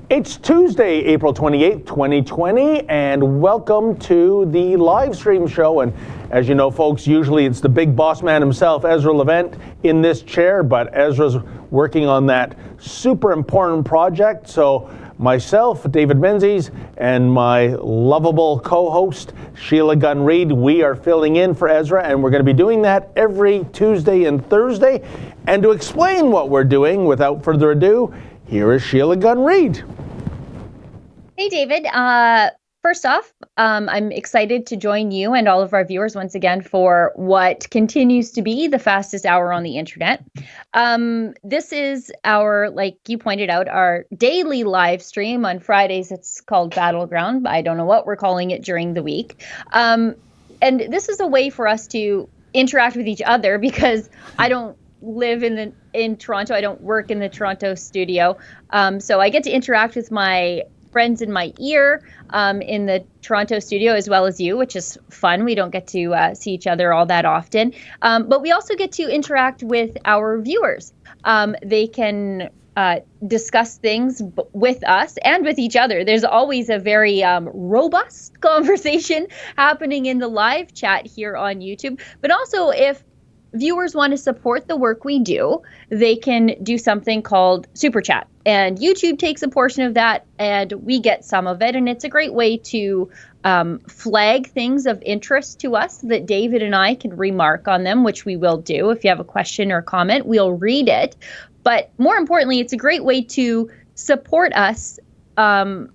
It's Tuesday, April 28th, 2020, and welcome to the live stream show. And as you know, folks, usually it's the big boss man himself, Ezra Levent, in this chair, but Ezra's working on that super important project. So myself, David Menzies, and my lovable co-host, Sheila Gunn-Reid, we are filling in for Ezra, and we're going to be doing that every Tuesday and Thursday. And to explain what we're doing, without further ado, here is Sheila Gunn-Reid. Hey, David. First off, I'm excited to join you and all of our viewers once again for what continues to be the fastest hour on the internet. This is our, like you pointed out, our daily live stream. On Fridays, it's called Battleground. I don't know what we're calling it during the week. And this is a way for us to interact with each other because I don't live in Toronto. I don't work in the Toronto studio. So I get to interact with my friends in my ear in the Toronto studio, as well as you, which is fun. We don't get to see each other all that often. But we also get to interact with our viewers. They can discuss things with us and with each other. There's always a very robust conversation happening in the live chat here on YouTube. But also, if viewers want to support the work we do, they can do something called Super Chat. And YouTube takes a portion of that and we get some of it. And it's a great way to flag things of interest to us so that David and I can remark on them, which we will do. If you have a question or comment, we'll read it. But more importantly, it's a great way to support us and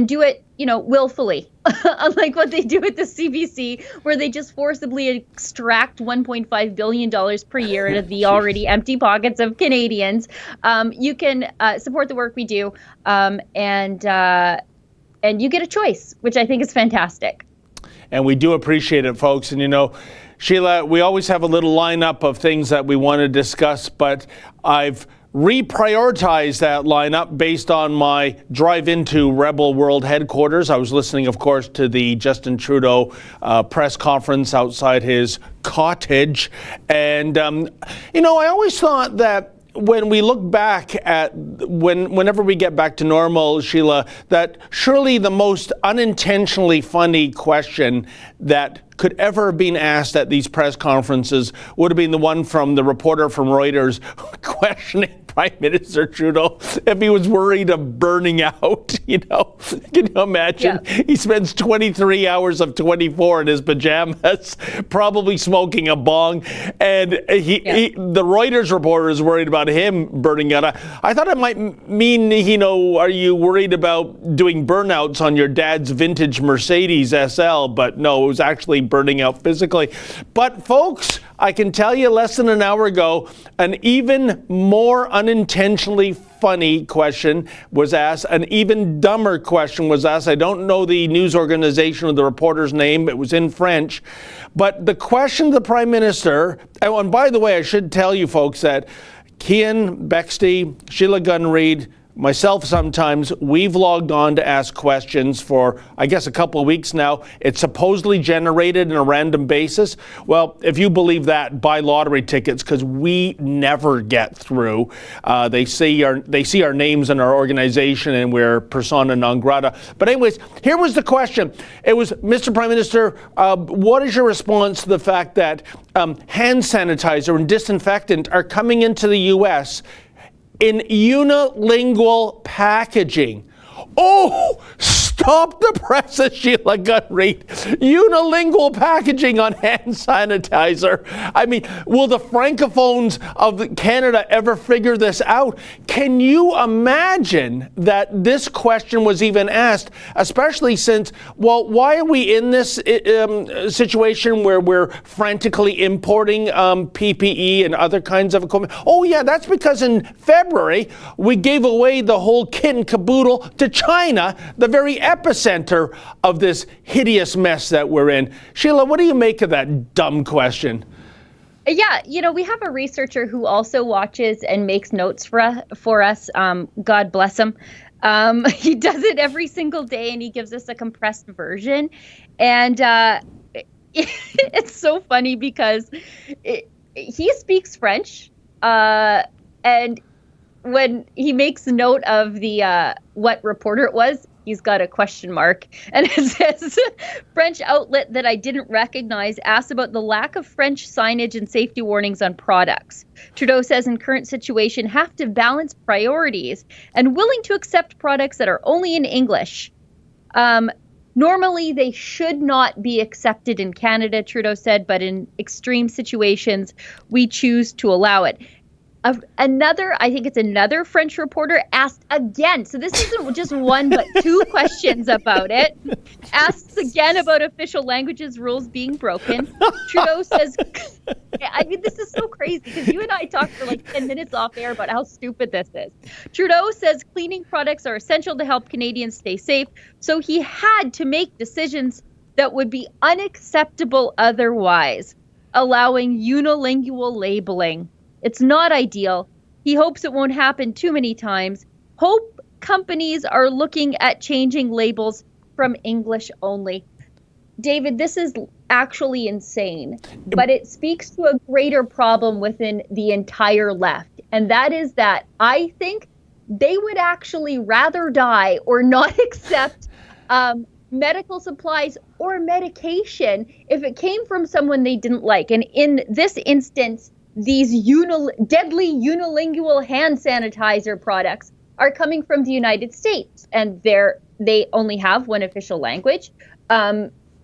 do it, willfully. Unlike what they do at the CBC, where they just forcibly extract $1.5 billion per year out of the already empty pockets of Canadians. You can support the work we do, and you get a choice, which I think is fantastic. And we do appreciate it, folks. And Sheila, we always have a little lineup of things that we want to discuss, but I've reprioritize that lineup based on my drive into Rebel World headquarters. I was listening, of course, to the Justin Trudeau press conference outside his cottage. And, I always thought that when we look back at whenever we get back to normal, Sheila, that surely the most unintentionally funny question that could ever have been asked at these press conferences would have been the one from the reporter from Reuters questioning Prime Minister Trudeau if he was worried of burning out. Can you imagine? Yeah. He spends 23 hours of 24 in his pajamas, probably smoking a bong, and the Reuters reporter is worried about him burning out. I thought it might mean, are you worried about doing burnouts on your dad's vintage Mercedes SL? But no, it was actually burning out physically. But folks, I can tell you less than an hour ago, an even more unintentionally funny question was asked. An even dumber question was asked. I don't know the news organization or the reporter's name. It was in French. But the question to the Prime Minister, and by the way, I should tell you folks that Cian Bexty, Sheila Gunn-Reid, myself sometimes, we've logged on to ask questions for, I guess, a couple of weeks now. It's supposedly generated on a random basis. Well, if you believe that, buy lottery tickets because we never get through. They see our names in our organization and we're persona non grata. But anyways, here was the question. It was, Mr. Prime Minister, what is your response to the fact that hand sanitizer and disinfectant are coming into the U.S. in unilingual packaging? Oh, stop the presses, Sheila Gunn-Reid. Unilingual packaging on hand sanitizer. I mean, will the francophones of Canada ever figure this out? Can you imagine that this question was even asked, especially since, why are we in this situation where we're frantically importing PPE and other kinds of equipment? Oh, yeah, that's because in February, we gave away the whole kit and caboodle to China, the very epicenter of this hideous mess that we're in. Sheila, what do you make of that dumb question? Yeah, we have a researcher who also watches and makes notes for us. God bless him. He does it every single day and he gives us a compressed version. And it's so funny because he speaks French and when he makes note of the what reporter it was, he's got a question mark. And it says, French outlet that I didn't recognize asked about the lack of French signage and safety warnings on products. Trudeau says in current situation have to balance priorities and willing to accept products that are only in English. Normally, they should not be accepted in Canada, Trudeau said, but in extreme situations, we choose to allow it. I think it's another French reporter asked again. So this isn't just one, but two questions about it. Asks again about official languages rules being broken. Trudeau says, I mean, this is so crazy because you and I talked for like 10 minutes off air about how stupid this is. Trudeau says cleaning products are essential to help Canadians stay safe. So he had to make decisions that would be unacceptable otherwise, allowing unilingual labeling. It's not ideal. He hopes it won't happen too many times. Hope companies are looking at changing labels from English only. David, this is actually insane, but it speaks to a greater problem within the entire left. And that is that I think they would actually rather die or not accept medical supplies or medication if it came from someone they didn't like. And in this instance, these deadly unilingual hand sanitizer products are coming from the United States, and they only have one official language,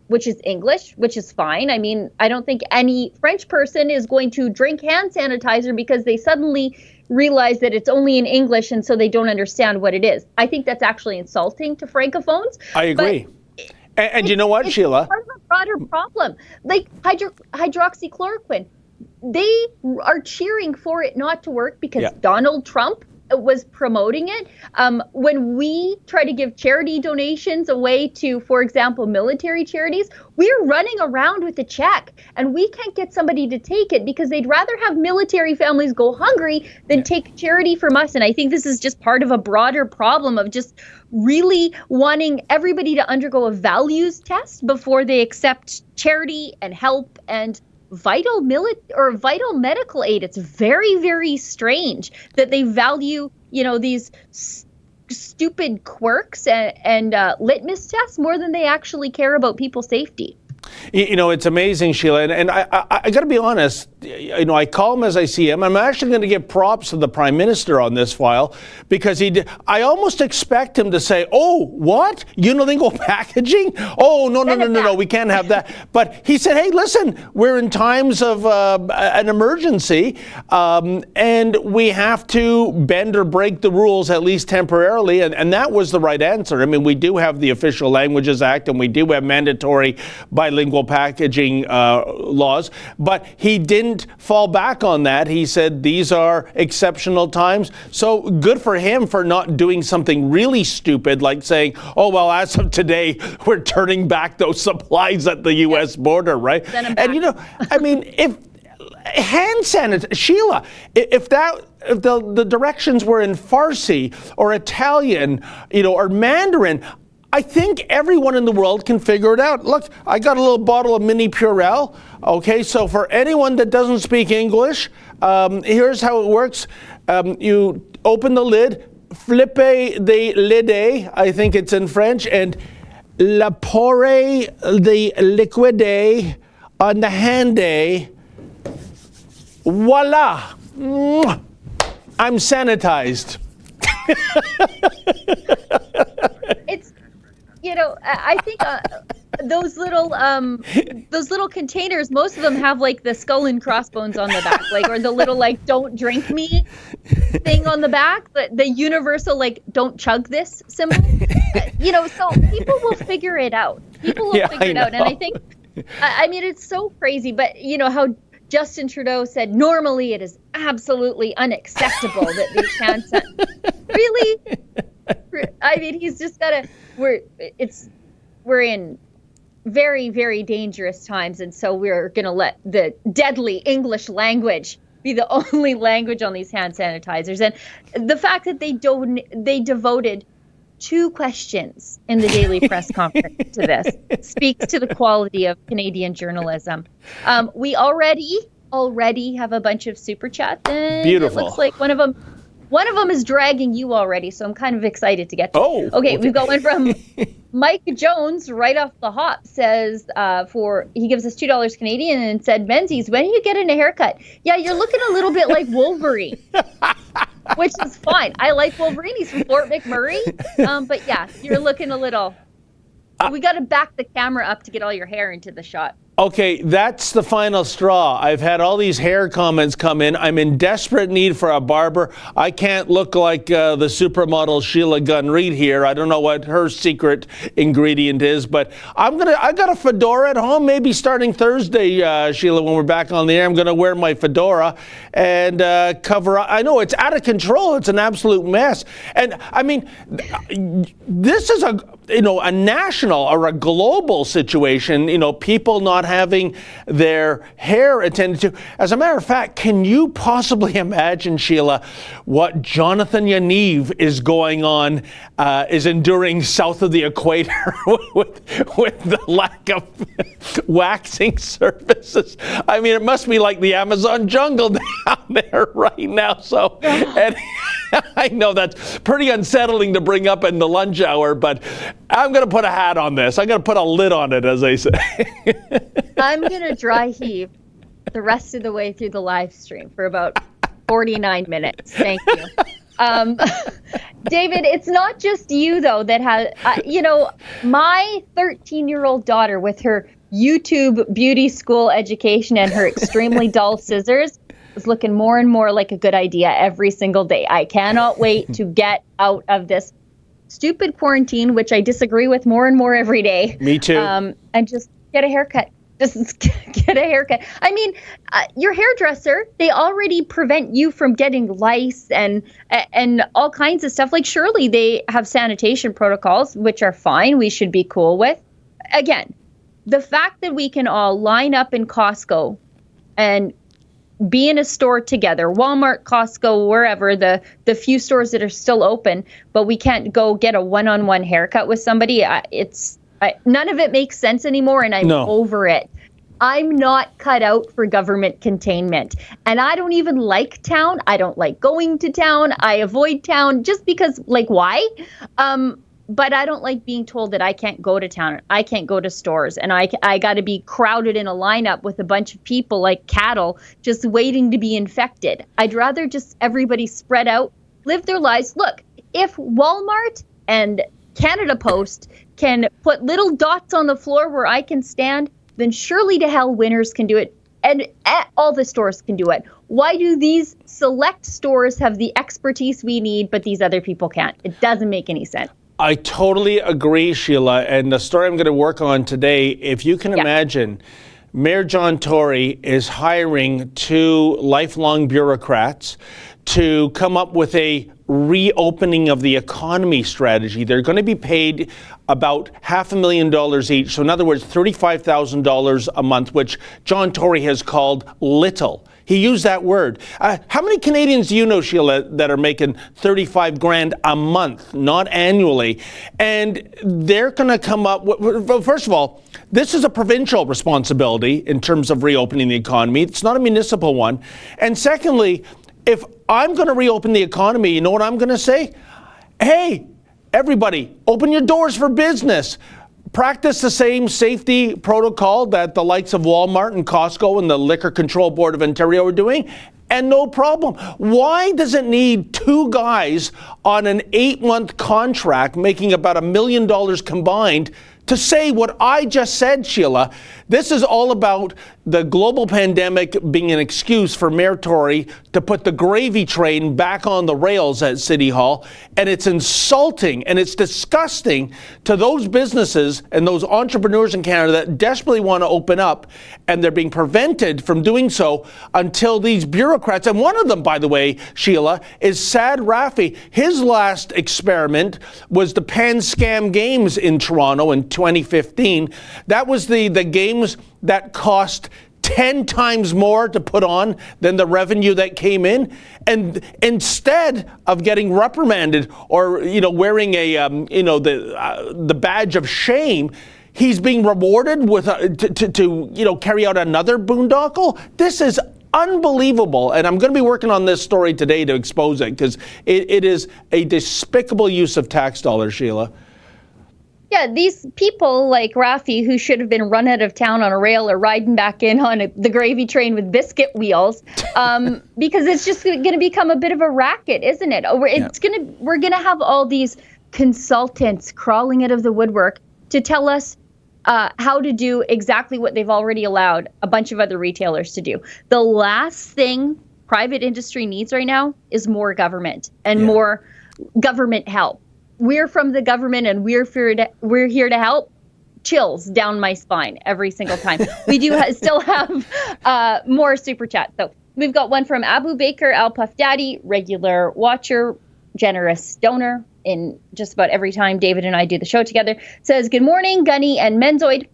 which is English, which is fine. I mean, I don't think any French person is going to drink hand sanitizer because they suddenly realize that it's only in English and so they don't understand what it is. I think that's actually insulting to francophones. I agree. And you know what, Sheila? It's part of a broader problem, like hydroxychloroquine. They are cheering for it not to work because Donald Trump was promoting it. When we try to give charity donations away to, for example, military charities, we're running around with a check and we can't get somebody to take it because they'd rather have military families go hungry than take charity from us. And I think this is just part of a broader problem of just really wanting everybody to undergo a values test before they accept charity and help and vital medical aid. It's very, very strange that they value, these stupid quirks and litmus tests more than they actually care about people's safety. It's amazing, Sheila, and I got to be honest. I call him as I see him. I'm actually going to give props to the Prime Minister on this file because I almost expect him to say, "Oh, what? Unilingual packaging? Oh, no, we can't have that." But he said, "Hey, listen, we're in times of an emergency, and we have to bend or break the rules at least temporarily." And that was the right answer. I mean, we do have the Official Languages Act, and we do have mandatory bilingual packaging laws, but he didn't fall back on that. He said these are exceptional times. So good for him for not doing something really stupid like saying, "Oh, well, as of today, we're turning back those supplies at the U.S. border," right? And I mean, if hand sanitizer, Sheila, if the directions were in Farsi or Italian, or Mandarin, I think everyone in the world can figure it out. Look, I got a little bottle of mini Purell. Okay, so for anyone that doesn't speak English, here's how it works. You open the lid, flippe the lide, I think it's in French, and la porre the liquide on the hande. Voila! I'm sanitized. It's, I think those little containers, most of them have like the skull and crossbones on the back, or the little "don't drink me" thing on the back, the universal "don't chug this" symbol. So people will figure it out. People will figure it out, and I think, I mean, it's so crazy, but how Justin Trudeau said normally it is absolutely unacceptable that these hand really. I mean, he's just gotta. We're in very, very dangerous times, and so we're gonna let the deadly English language be the only language on these hand sanitizers. And the fact that they devoted 2 questions in the daily press conference to this speaks to the quality of Canadian journalism. We already have a bunch of super chats, and beautiful. It looks like one of them One of them is dragging you already, so I'm kind of excited to get to it. Okay, we've got one from Mike Jones right off the hop. Says he gives us $2 Canadian and said, Menzies, when are you getting a haircut? Yeah, you're looking a little bit like Wolverine. Which is fine. I like Wolverine. He's from Fort McMurray. But yeah, you're looking a little. We got to back the camera up to get all your hair into the shot. Okay, that's the final straw. I've had all these hair comments come in. I'm in desperate need for a barber. I can't look like the supermodel Sheila Gunn-Reid here. I don't know what her secret ingredient is, but I got a fedora at home. Maybe starting Thursday, Sheila, when we're back on the air, I'm going to wear my fedora and cover up. I know it's out of control. It's an absolute mess. And I mean, this is a national or a global situation. People not having their hair attended to. As a matter of fact, can you possibly imagine, Sheila, what Jonathan Yaniv is enduring south of the equator with the lack of waxing services? I mean, it must be like the Amazon jungle down there right now. So, and I know that's pretty unsettling to bring up in the lunch hour, but I'm going to put a hat on this. I'm going to put a lid on it, as they say. I'm going to dry heave the rest of the way through the live stream for about 49 minutes. Thank you. David, it's not just you, though, that has, my 13-year-old daughter with her YouTube beauty school education and her extremely dull scissors is looking more and more like a good idea every single day. I cannot wait to get out of this stupid quarantine, which I disagree with more and more every day. Me too. And just get a haircut. Just get a haircut. I mean, your hairdresser, they already prevent you from getting lice and all kinds of stuff. Like, surely they have sanitation protocols, which are fine. We should be cool with. Again, the fact that we can all line up in Costco and be in a store together, Walmart, Costco, wherever, the few stores that are still open, but we can't go get a one-on-one haircut with somebody. None of it makes sense anymore, and I'm over it. I'm not cut out for government containment. And I don't even like town. I don't like going to town. I avoid town just because, why? But I don't like being told that I can't go to town. I can't go to stores. And I got to be crowded in a lineup with a bunch of people like cattle just waiting to be infected. I'd rather just everybody spread out, live their lives. Look, if Walmart and Canada Post can put little dots on the floor where I can stand, then surely to hell Winners can do it. And all the stores can do it. Why do these select stores have the expertise we need, but these other people can't? It doesn't make any sense. I totally agree, Sheila. And the story I'm going to work on today, if you can imagine, Mayor John Tory is hiring 2 lifelong bureaucrats to come up with a reopening of the economy strategy. They're going to be paid about $500,000 each. So in other words, $35,000 a month, which John Tory has called little. He used that word. How many Canadians do you know, Sheila, that are making $35,000 a month, not annually? And they're going to come up with, well, first of all, this is a provincial responsibility in terms of reopening the economy. It's not a municipal one. And secondly, if I'm going to reopen the economy, you know what I'm going to say? Hey, everybody, open your doors for business. Practice the same safety protocol that the likes of Walmart and Costco and the Liquor Control Board of Ontario are doing, and no problem. Why does it need 2 guys on an 8-month contract making about $1 million combined to say what I just said, Sheila? This is all about the global pandemic being an excuse for Mayor Tory to put the gravy train back on the rails at City Hall. And it's insulting and it's disgusting to those businesses and those entrepreneurs in Canada that desperately want to open up, and they're being prevented from doing so until these bureaucrats, and one of them, by the way, Sheila, is Sad Rafi. His last experiment was the Pan Scam Games in Toronto in 2015. That was the games that cost 10 times more to put on than the revenue that came in. And instead of getting reprimanded or, wearing a, the badge of shame, he's being rewarded with to carry out another boondoggle. This is unbelievable. And I'm going to be working on this story today to expose it, because it is a despicable use of tax dollars, Sheila. Yeah, these people like Rafi, who should have been run out of town on a rail or riding back in on the gravy train with biscuit wheels, because it's just going to become a bit of a racket, isn't it? We're going to have all these consultants crawling out of the woodwork to tell us how to do exactly what they've already allowed a bunch of other retailers to do. The last thing private industry needs right now is more government and more government help. We're from the government and we're here to help. Chills down my spine every single time. We do still have more super chats. So we've got one from Abu Baker, Al Puff Daddy, regular watcher, generous donor in just about every time David and I do the show together. Says, good morning, Gunny and Menzoid.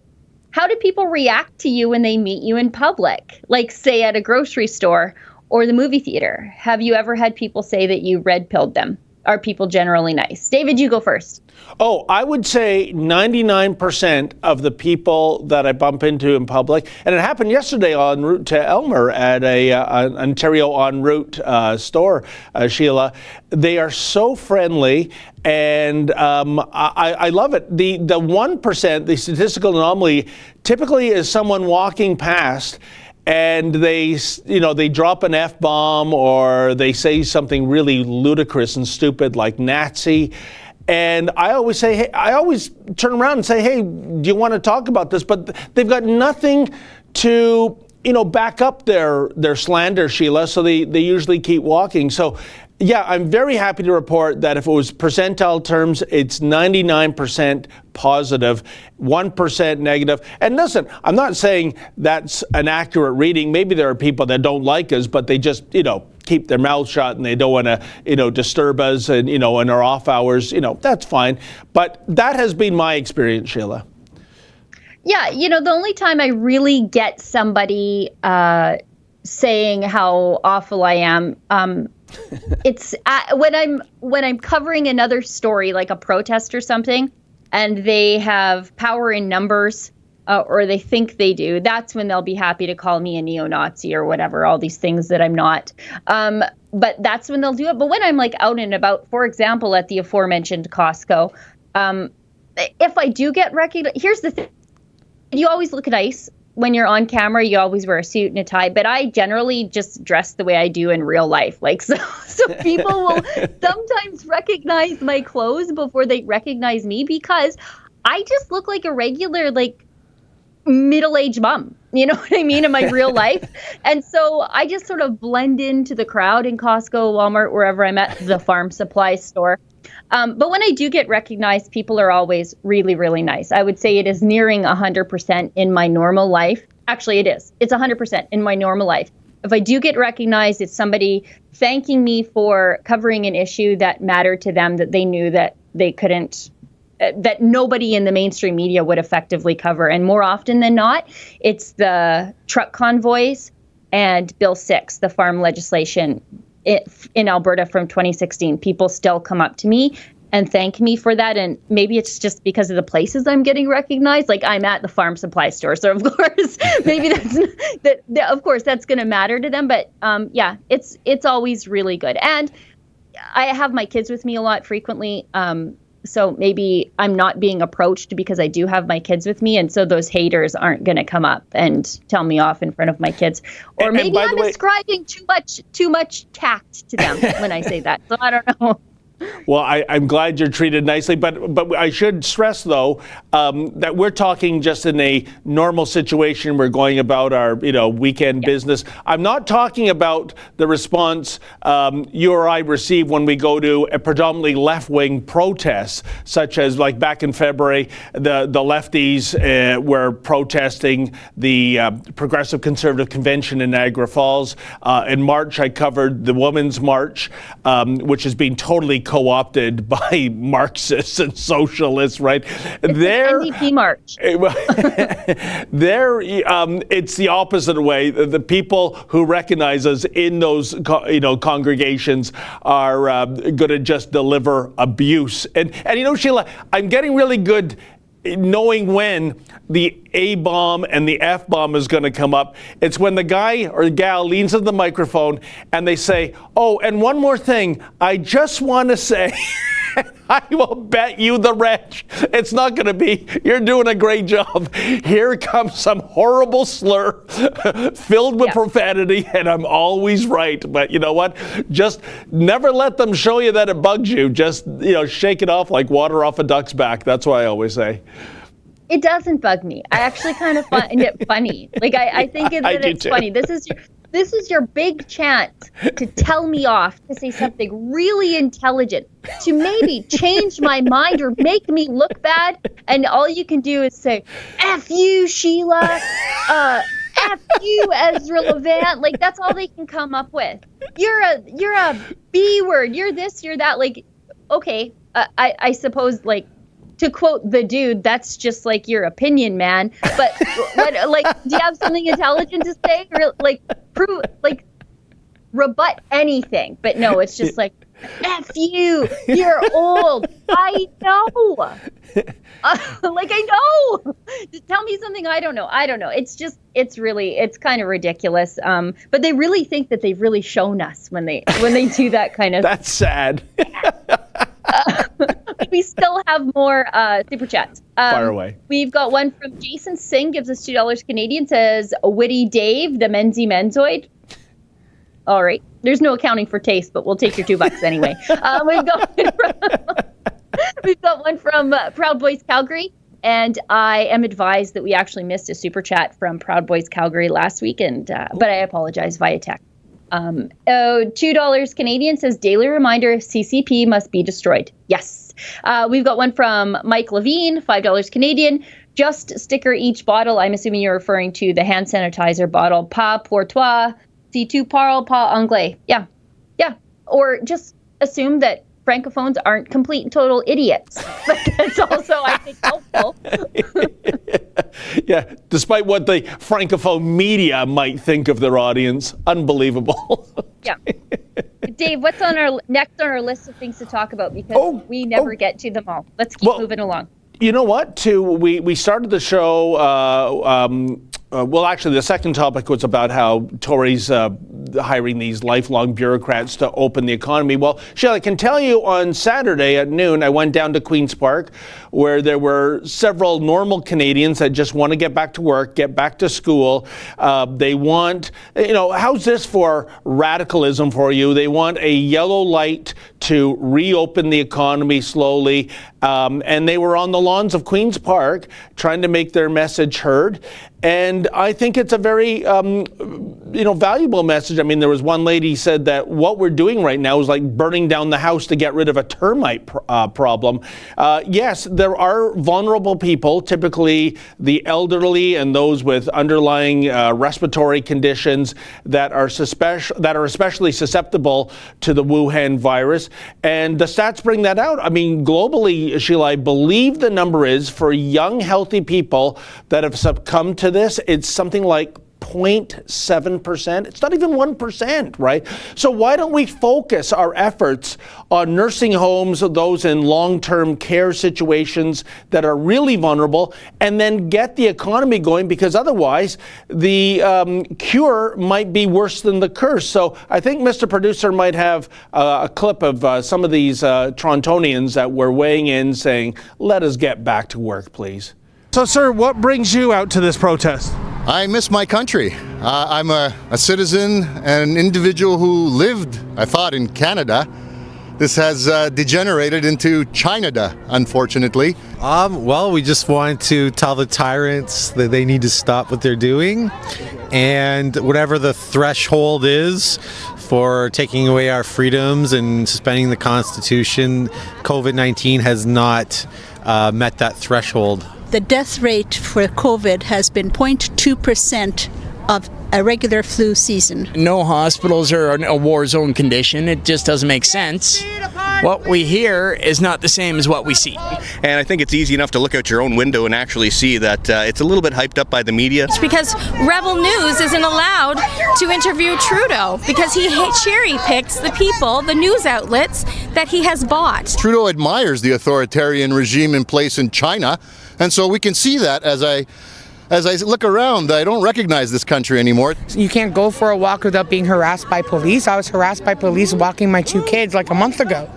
How do people react to you when they meet you in public? Like, say, at a grocery store or the movie theater? Have you ever had people say that you red-pilled them? Are people generally nice? David, you go first. Oh, I would say 99% of the people that I bump into in public, and it happened yesterday en route to Elmer at an Ontario en route store, Sheila, they are so friendly, and I love it. The 1%, the statistical anomaly, typically is someone walking past and they drop an F-bomb or they say something really ludicrous and stupid like Nazi. And I always say, hey, I always turn around and say, hey, do you want to talk about this? But they've got nothing to, back up their slander, Sheila. So they usually keep walking. So yeah, I'm very happy to report that if it was percentile terms, it's 99% positive, 1% negative. And listen, I'm not saying that's an accurate reading. Maybe there are people that don't like us, but they just, keep their mouth shut and they don't want to, disturb us and, in our off hours, that's fine. But that has been my experience, Sheila. Yeah, the only time I really get somebody saying how awful I am, it's when I'm covering another story, like a protest or something, and they have power in numbers, or they think they do. That's when they'll be happy to call me a neo-Nazi or whatever, all these things that I'm not. But that's when they'll do it. But when I'm like out and about, for example, at the aforementioned Costco, if I do get recognized, here's the thing. You always look nice when you're on camera. You always wear a suit and a tie, but I generally just dress the way I do in real life. Like, so people will sometimes recognize my clothes before they recognize me, because I just look like a regular, like, middle-aged mom. You know what I mean? In my real life. And so I just sort of blend into the crowd in Costco, Walmart, wherever I'm at, the farm supply store. But when I do get recognized, people are always really, really nice. I would say it is nearing 100% in my normal life. Actually, it is. It's 100% in my normal life. If I do get recognized, it's somebody thanking me for covering an issue that mattered to them, that they knew that they couldn't, that nobody in the mainstream media would effectively cover. And more often than not, it's the truck convoys and Bill 6, the farm legislation in Alberta from 2016. People still come up to me and thank me for that. And maybe it's just because of the places I'm getting recognized. Like, I'm at the farm supply store. So of course, maybe of course that's going to matter to them. But yeah, it's always really good. And I have my kids with me a lot frequently. So maybe I'm not being approached because I do have my kids with me. And so those haters aren't going to come up and tell me off in front of my kids. Or maybe I'm ascribing too much tact to them when I say that. So I don't know. Well, I'm glad you're treated nicely, but I should stress, though, that we're talking just in a normal situation. We're going about our weekend business. I'm not talking about the response you or I receive when we go to a predominantly left-wing protest, such as like back in February, the lefties were protesting the Progressive Conservative Convention in Niagara Falls. In March, I covered the Women's March, which has been totally co-opted by Marxists and socialists, right? It's the NDP march. It's the opposite way. The people who recognize us in those congregations are going to just deliver abuse. And Sheila, I'm getting really good knowing when the A-bomb and the F-bomb is going to come up. It's when the guy or gal leans into the microphone and they say, oh, and one more thing, I just want to say, I will bet you the wretch. It's not going to be, you're doing a great job. Here comes some horrible slur filled with profanity, and I'm always right. But you know what? Just never let them show you that it bugs you. Just, shake it off like water off a duck's back. That's what I always say. It doesn't bug me. I actually kind of find it funny. Like, I think that it's funny. This is your big chance to tell me off, to say something really intelligent, to maybe change my mind or make me look bad. And all you can do is say, F you, Sheila, F you, Ezra Levant. Like, that's all they can come up with. You're a B word. You're this, you're that. Like, okay, I suppose, like, to quote the dude, that's just like your opinion, man. But what, like, do you have something intelligent to say? Or, like, prove, like, rebut anything? But no, it's just like, F you, you're old. I know. Like, I know. Just tell me something I don't know. It's kind of ridiculous. But they really think that they've really shown us when they do that kind of. That's sad. We still have more super chats. Fire away. We've got one from Jason Singh, gives us $2 Canadian, says, Witty Dave, the Menzie Menzoid. All right. There's no accounting for taste, but we'll take your $2 anyway. We've got one from Proud Boys Calgary, and I am advised that we actually missed a super chat from Proud Boys Calgary last week, but I apologize via text. $2 Canadian says, daily reminder, CCP must be destroyed. Yes. We've got one from Mike Levine, $5 Canadian. Just sticker each bottle. I'm assuming you're referring to the hand sanitizer bottle. Pas pour toi, si tu parles pas anglais. Yeah. Or just assume that Francophones aren't complete and total idiots. But that's also, I think, helpful. Yeah, despite what the Francophone media might think of their audience. Unbelievable. Yeah. Dave, what's next on our list of things to talk about? Because we never get to them all. Let's keep moving along. You know what? We started the show, actually the second topic was about how Tories hiring these lifelong bureaucrats to open the economy. Well, Sheila, I can tell you on Saturday at noon, I went down to Queen's Park where there were several normal Canadians that just want to get back to work, get back to school. They want, how's this for radicalism for you? They want a yellow light to reopen the economy slowly. And they were on the lawns of Queen's Park trying to make their message heard. And I think it's a very, valuable message. I mean, there was one lady said that what we're doing right now is like burning down the house to get rid of a termite problem. Yes, there are vulnerable people, typically the elderly and those with underlying respiratory conditions that are especially susceptible to the Wuhan virus. And the stats bring that out. I mean, globally, Sheila, I believe the number is for young, healthy people that have succumbed to this, it's something like 0.7%. It's not even 1%, right? So why don't we focus our efforts on nursing homes, those in long-term care situations that are really vulnerable, and then get the economy going, because otherwise the cure might be worse than the curse. So I think Mr. Producer might have a clip of some of these Torontonians that were weighing in saying, let us get back to work, please. So, sir, what brings you out to this protest? I miss my country. I'm a citizen and an individual who lived, I thought, in Canada. This has degenerated into China, unfortunately. We just wanted to tell the tyrants that they need to stop what they're doing, and whatever the threshold is for taking away our freedoms and suspending the Constitution, COVID-19 has not met that threshold. The death rate for COVID has been 0.2% of a regular flu season. No hospitals are in a war zone condition. It just doesn't make sense. What we hear is not the same as what we see. And I think it's easy enough to look out your own window and actually see that it's a little bit hyped up by the media. It's because Rebel News isn't allowed to interview Trudeau because he cherry picks the people, the news outlets that he has bought. Trudeau admires the authoritarian regime in place in China, and so we can see that as I look around. I don't recognize this country anymore. You can't go for a walk without being harassed by police. I was harassed by police walking my 2 kids like a month ago.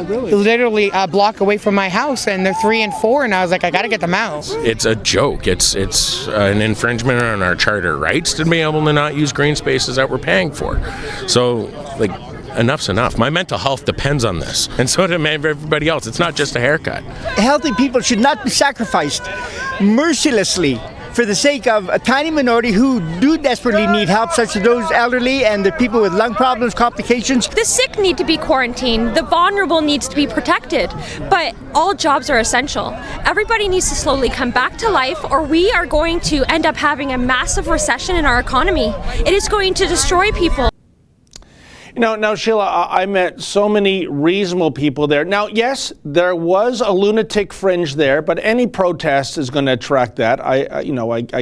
Really? Literally a block away from my house, and they're 3 and 4, and I was like, I gotta get them out. It's a joke. It's an infringement on our charter rights to be able to not use green spaces that we're paying for. So, like, enough's enough. My mental health depends on this, and so does everybody else. It's not just a haircut. Healthy people should not be sacrificed mercilessly for the sake of a tiny minority who do desperately need help, such as those elderly and the people with lung problems, complications. The sick need to be quarantined. The vulnerable needs to be protected. But all jobs are essential. Everybody needs to slowly come back to life, or we are going to end up having a massive recession in our economy. It is going to destroy people. Now, Sheila, I met so many reasonable people there. Now, yes, there was a lunatic fringe there, but any protest is going to attract that. I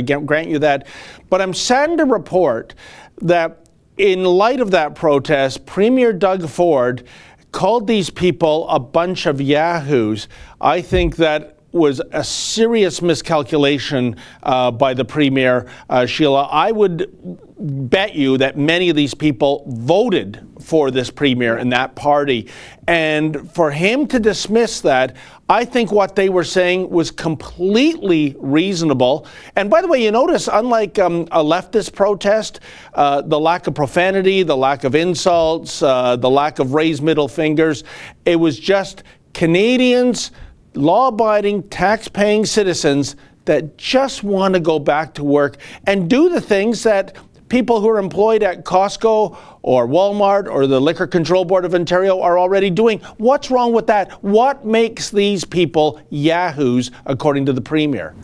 grant you that. But I'm saddened to report that in light of that protest, Premier Doug Ford called these people a bunch of yahoos. I think that was a serious miscalculation by the Premier, Sheila. I would bet you that many of these people voted for this Premier and that party. And for him to dismiss that, I think what they were saying was completely reasonable. And by the way, you notice, unlike a leftist protest, the lack of profanity, the lack of insults, the lack of raised middle fingers, it was just Canadians, law-abiding, tax-paying citizens that just want to go back to work and do the things that people who are employed at Costco or Walmart or the Liquor Control Board of Ontario are already doing. What's wrong with that? What makes these people yahoos, according to the Premier?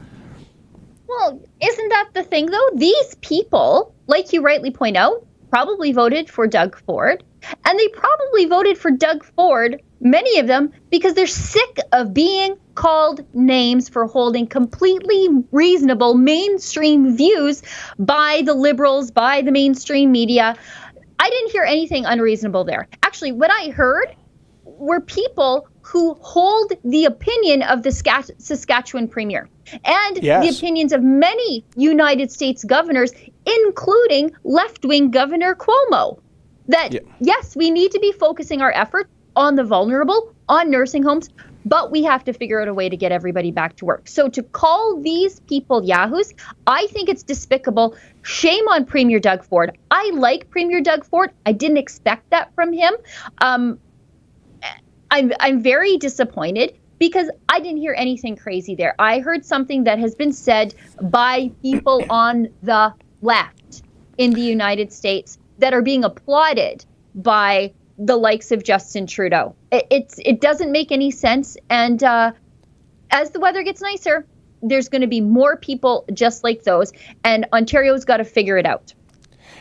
Well, isn't that the thing, though? These people, like you rightly point out, probably voted for Doug Ford. And they probably voted for Doug Ford, many of them, because they're sick of being called names for holding completely reasonable mainstream views by the Liberals, by the mainstream media. I didn't hear anything unreasonable there. Actually, what I heard were people who hold the opinion of the Saskatchewan Premier and the opinions of many United States governors, including left-wing Governor Cuomo. That, yes, we need to be focusing our effort on the vulnerable, on nursing homes, but we have to figure out a way to get everybody back to work. So to call these people yahoos, I think it's despicable. Shame on Premier Doug Ford. I like Premier Doug Ford. I didn't expect that from him. I'm very disappointed because I didn't hear anything crazy there. I heard something that has been said by people on the left in the United States that are being applauded by the likes of Justin Trudeau. It doesn't make any sense. And as the weather gets nicer, there's going to be more people just like those. And Ontario's got to figure it out.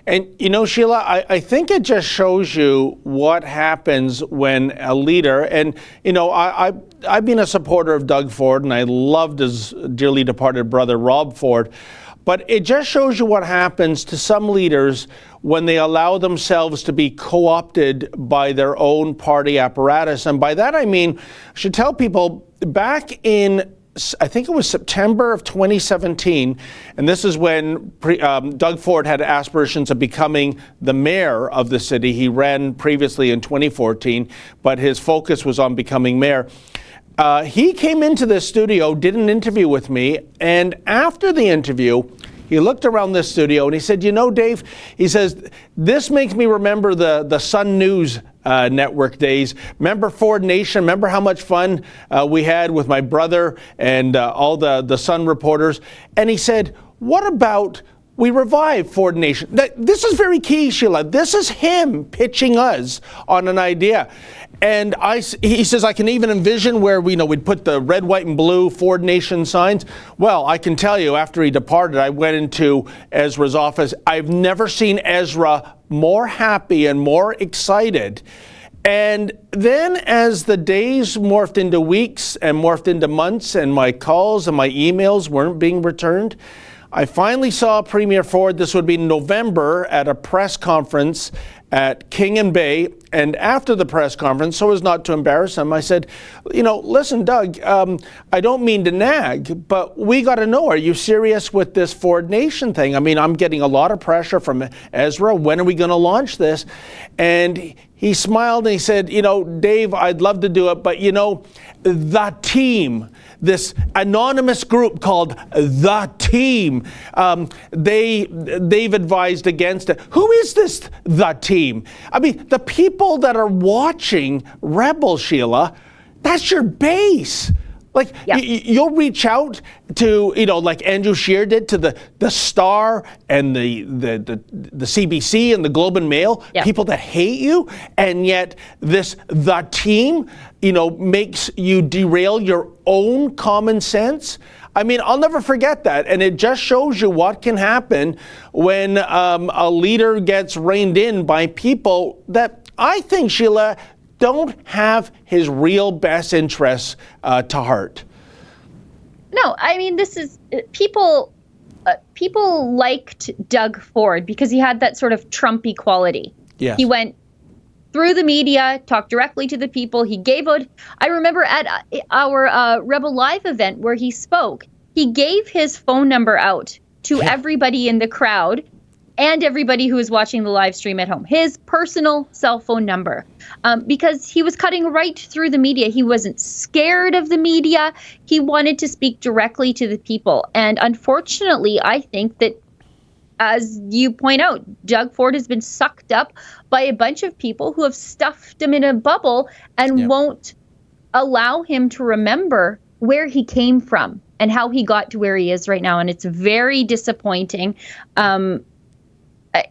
And, you know, Sheila, I think it just shows you what happens when a leader, and, you know, I've been a supporter of Doug Ford, and I loved his dearly departed brother, Rob Ford. But it just shows you what happens to some leaders when they allow themselves to be co-opted by their own party apparatus. And by that I mean, I should tell people, back in, I think it was September of 2017, and this is when Doug Ford had aspirations of becoming the mayor of the city. He ran previously in 2014, but his focus was on becoming mayor. He came into the studio, did an interview with me, and after the interview, he looked around this studio and he said, you know, Dave, he says, this makes me remember the Sun News Network days. Remember Ford Nation? Remember how much fun we had with my brother and all the Sun reporters? And he said, what about we revive Ford Nation? This is very key, Sheila. This is him pitching us on an idea. And he says, I can even envision where we'd put the red, white, and blue Ford Nation signs. Well, I can tell you, after he departed, I went into Ezra's office. I've never seen Ezra more happy and more excited. And then as the days morphed into weeks and morphed into months, and my calls and my emails weren't being returned, I finally saw Premier Ford, this would be November, at a press conference at King and Bay. And after the press conference, so as not to embarrass him, I said, listen, Doug, I don't mean to nag, but we got to know, are you serious with this Ford Nation thing? I mean, I'm getting a lot of pressure from Ezra. When are we going to launch this? And he smiled and he said, Dave, I'd love to do it, but the team, this anonymous group called The Team, they've advised against it. Who is this The Team? I mean, the people that are watching Rebel, Sheila, that's your base. Like, you'll reach out to, like Andrew Scheer did, to the Star and the CBC and the Globe and Mail, people that hate you, and yet The Team, makes you derail your own common sense. I mean, I'll never forget that. And it just shows you what can happen when a leader gets reined in by people that I think, Sheila, don't have his real best interests to heart. No, I mean, this is people liked Doug Ford because he had that sort of Trumpy quality. Yes. He went through the media, talked directly to the people. He gave out, I remember at our Rebel Live event where he spoke, he gave his phone number out to everybody in the crowd and everybody who was watching the live stream at home, his personal cell phone number, because he was cutting right through the media. He wasn't scared of the media. He wanted to speak directly to the people. And unfortunately, I think that, as you point out, Doug Ford has been sucked up by a bunch of people who have stuffed him in a bubble and won't allow him to remember where he came from and how he got to where he is right now. And it's very disappointing.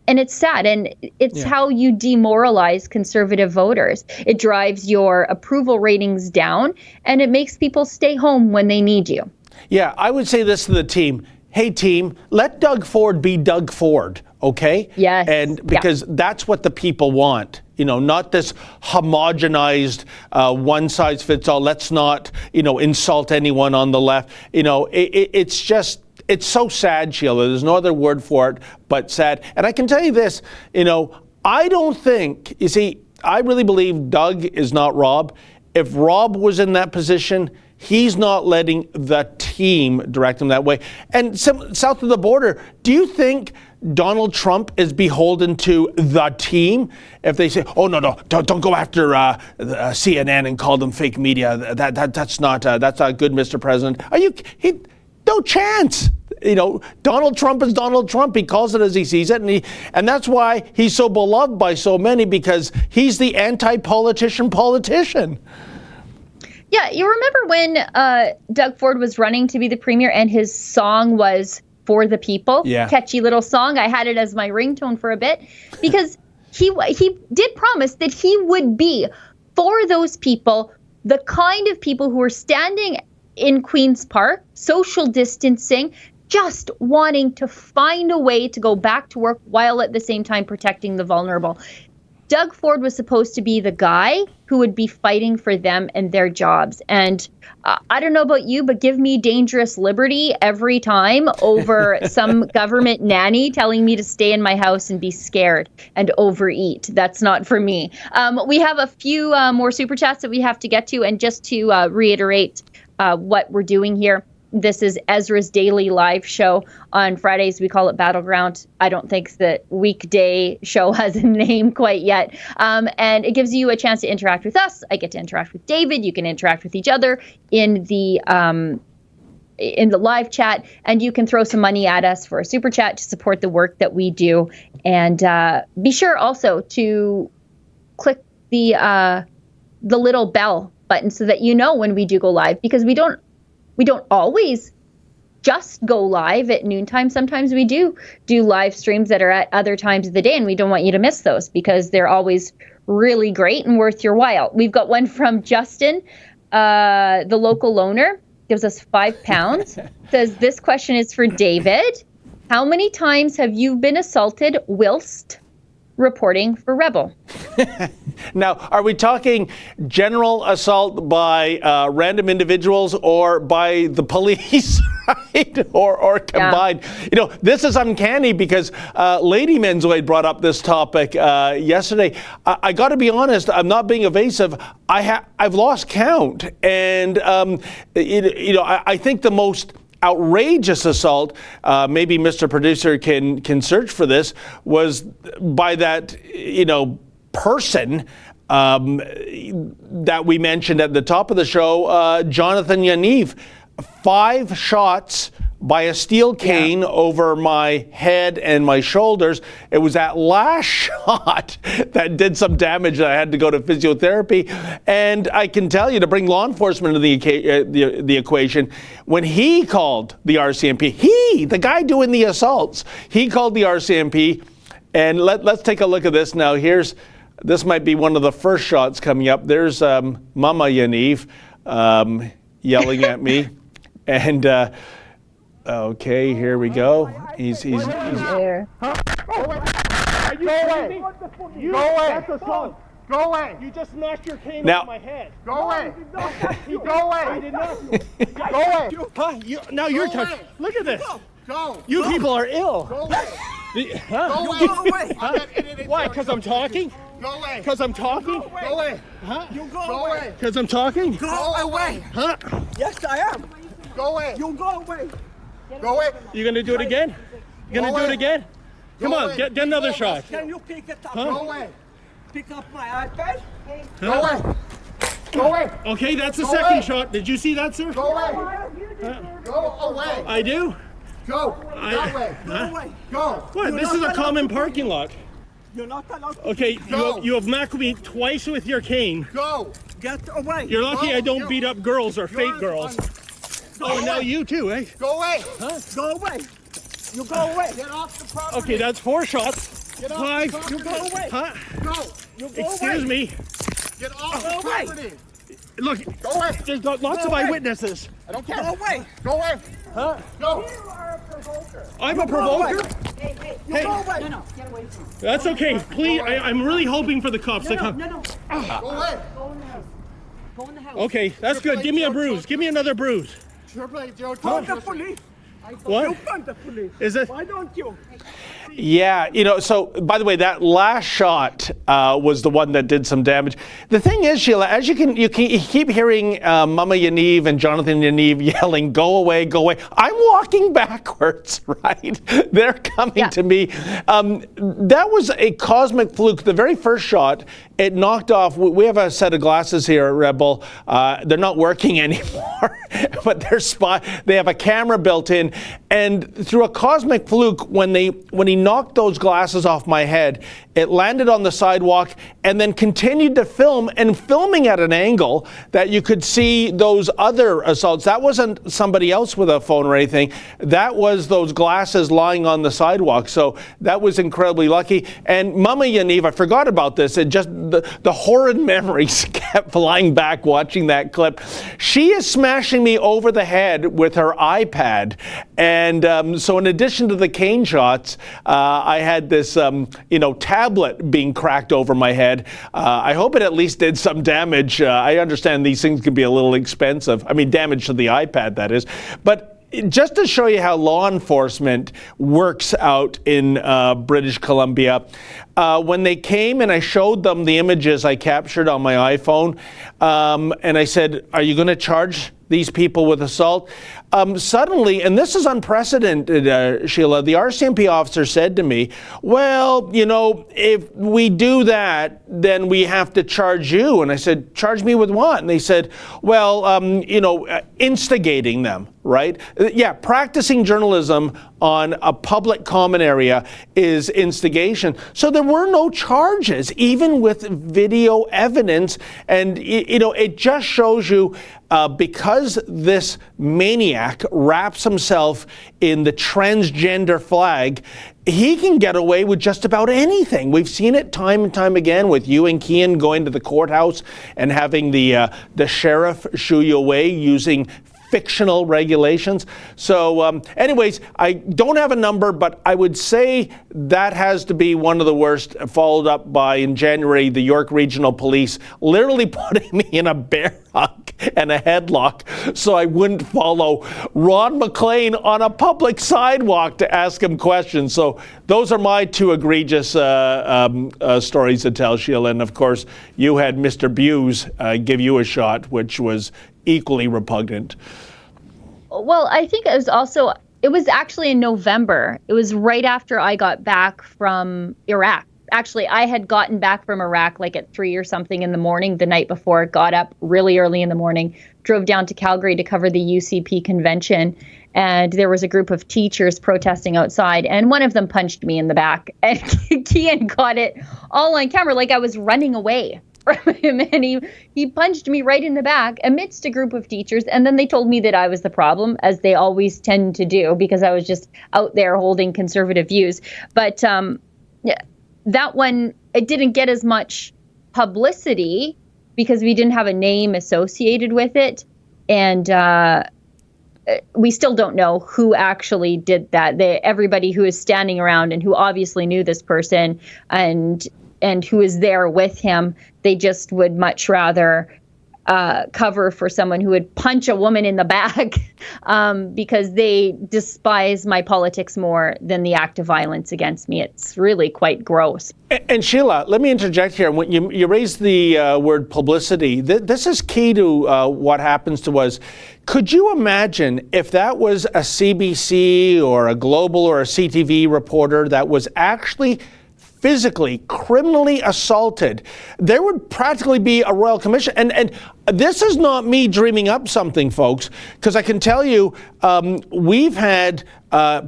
And it's sad, and it's how you demoralize conservative voters. It drives your approval ratings down, and it makes people stay home when they need you. Yeah, I would say this to the team. Hey, team, let Doug Ford be Doug Ford, okay? Yes. And because that's what the people want. Not this homogenized one size fits all. Let's not, insult anyone on the left. It's just, it's so sad, Sheila. There's no other word for it but sad. And I can tell you this, I don't think, I really believe Doug is not Rob. If Rob was in that position, he's not letting the team direct him that way. And south of the border, do you think Donald Trump is beholden to the team? If they say, oh, no, don't go after CNN and call them fake media. That's not good, Mr. President. No chance. Donald Trump is Donald Trump. He calls it as he sees it, and that's why he's so beloved by so many, because he's the anti-politician politician. Yeah, you remember when Doug Ford was running to be the premier and his song was For the People? Yeah. Catchy little song. I had it as my ringtone for a bit because he did promise that he would be for those people, the kind of people who are standing in Queen's Park, social distancing, just wanting to find a way to go back to work while at the same time protecting the vulnerable. Doug Ford was supposed to be the guy who would be fighting for them and their jobs. And I don't know about you, but give me dangerous liberty every time over some government nanny telling me to stay in my house and be scared and overeat. That's not for me. We have a few more super chats that we have to get to. And just to reiterate what we're doing here, this is Ezra's daily live show. On Fridays, we call it Battleground. I don't think the weekday show has a name quite yet. And it gives you a chance to interact with us. I get to interact with David. You can interact with each other in the live chat. And you can throw some money at us for a super chat to support the work that we do. And be sure also to click the little bell button so that you know when we do go live, because we don't always just go live at noontime. Sometimes we do live streams that are at other times of the day, and we don't want you to miss those because they're always really great and worth your while. We've got one from Justin, the local loaner, gives us £5. Says, this question is for David. How many times have you been assaulted whilst reporting for Rebel? Now, are we talking general assault by random individuals or by the police, right? Or combined? Yeah. You know, this is uncanny because Lady Menzoid brought up this topic yesterday. I got to be honest, I'm not being evasive. I've lost count, and I think the most outrageous assault, maybe Mr. Producer can search for this, was by that, person that we mentioned at the top of the show, Jonathan Yaniv. 5 shots by a steel cane over my head and my shoulders. It was that last shot that did some damage that I had to go to physiotherapy. And I can tell you, to bring law enforcement into the equation, when he called the RCMP, the guy doing the assaults, he called the RCMP. And let's take a look at this now. This might be one of the first shots coming up. There's Mama Yaniv yelling at me. And okay, here we go. He's there. Go away! Go away! Go away! You just smashed your cane on my head. Go away! Go away! I did not. Go away! Now you're touching. Look at this. Go! You people are ill. Go away! Go away! Why? Because I'm talking? Go away! Because I'm talking? Go away! Huh? You go away! Because I'm talking? Go away! Huh? Yes, I am. Go away! You go away. Go away! You gonna do it again? You gonna do it again? Come on, get another shot. Can you pick it up? Huh? Go away. Pick up my iPad. Go away! Go away! Okay, that's the second shot. Did you see that, sir? Go away. Go away! I do? Go. That way. Go away. Go. What? This is a common parking lot. You're not allowed to. Okay, you have knocked me twice with your cane. Go. Get away. You're lucky I don't beat up girls or fake girls. Oh, now you too, eh? Go away. Huh? Go away. You go away. Get off the property. Okay, that's 4 shots. Get off 5. the property. You go away. Huh? Go. You go Excuse away. me. Get off the property. Look, go away. There's lots of eyewitnesses. I don't care. Go away. Go away. Huh? Go. You are a provoker. I'm a provoker? Hey. You go away. No, get away from me. That's okay. Please, I'm really hoping for the cops to come. No. Go away. Go in the house. Go in the house. Okay, that's good. Give me a bruise. Give me another bruise. Call the police. What? You call the police. Is it? Why don't you? Yeah, so by the way, that last shot was the one that did some damage. The thing is, Sheila, as you keep hearing Mama Yaniv and Jonathan Yaniv yelling, "Go away, go away." I'm walking backwards, right? They're coming to me. That was a cosmic fluke. The very first shot, it knocked off. We have a set of glasses here at Rebel. They're not working anymore, but they have a camera built in, and through a cosmic fluke, when he knocked those glasses off my head, it landed on the sidewalk and then continued to film, and filming at an angle that you could see those other assaults. That wasn't somebody else with a phone or anything. That was those glasses lying on the sidewalk. So that was incredibly lucky. And Mama Yaniv, I forgot about this. It just, the horrid memories kept flying back watching that clip. She is smashing me over the head with her iPad. And so in addition to the cane shots, I had this, tablet being cracked over my head. I hope it at least did some damage. I understand these things can be a little expensive. I mean, damage to the iPad, that is. But just to show you how law enforcement works out in British Columbia, when they came and I showed them the images I captured on my iPhone, and I said, "Are you going to charge these people with assault?" Suddenly, and this is unprecedented, Sheila, the RCMP officer said to me, "Well, if we do that, then we have to charge you." And I said, "Charge me with what?" And they said, "Well, instigating them," right? Yeah, practicing journalism on a public common area is instigation. So there were no charges, even with video evidence. And, it just shows you because this maniac wraps himself in the transgender flag, he can get away with just about anything. We've seen it time and time again with you and Kian going to the courthouse and having the sheriff shoo you away using fictional regulations. So anyways, I don't have a number, but I would say that has to be one of the worst, followed up by, in January, the York Regional Police literally putting me in a bear hug and a headlock so I wouldn't follow Ron MacLean on a public sidewalk to ask him questions. So those are my two egregious stories to tell, Sheila. And of course, you had Mr. Buse give you a shot, which was equally repugnant. Well, I think it was actually in November. It was right after I got back from Iraq. Actually, I had gotten back from Iraq like at 3 or something in the morning the night before, got up really early in the morning, drove down to Calgary to cover the UCP convention. And there was a group of teachers protesting outside, and one of them punched me in the back. And Kian got it all on camera, like I was running away from him, and he punched me right in the back amidst a group of teachers. And then they told me that I was the problem, as they always tend to do, because I was just out there holding conservative views. But that one, it didn't get as much publicity because we didn't have a name associated with it. And we still don't know who actually did that. Everybody who is standing around and who obviously knew this person and who is there with him, they just would much rather cover for someone who would punch a woman in the back because they despise my politics more than the act of violence against me. It's really quite gross. And Sheila, let me interject here. When you raised the word publicity, this is key to what happens to us. Could you imagine if that was a CBC or a Global or a CTV reporter that was actually physically, criminally assaulted? There would practically be a royal commission. And this is not me dreaming up something, folks, because I can tell you we've had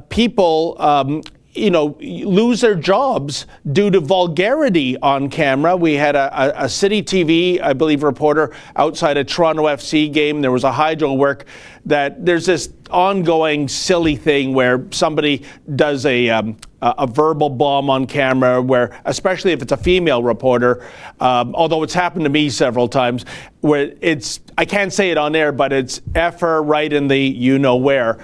people lose their jobs due to vulgarity on camera. We had a City TV, I believe, reporter outside a Toronto FC game. There was a hydro work that there's this ongoing silly thing where somebody does a verbal bomb on camera, where, especially if it's a female reporter, although it's happened to me several times, where I can't say it on air, but it's F her right in the you-know-where.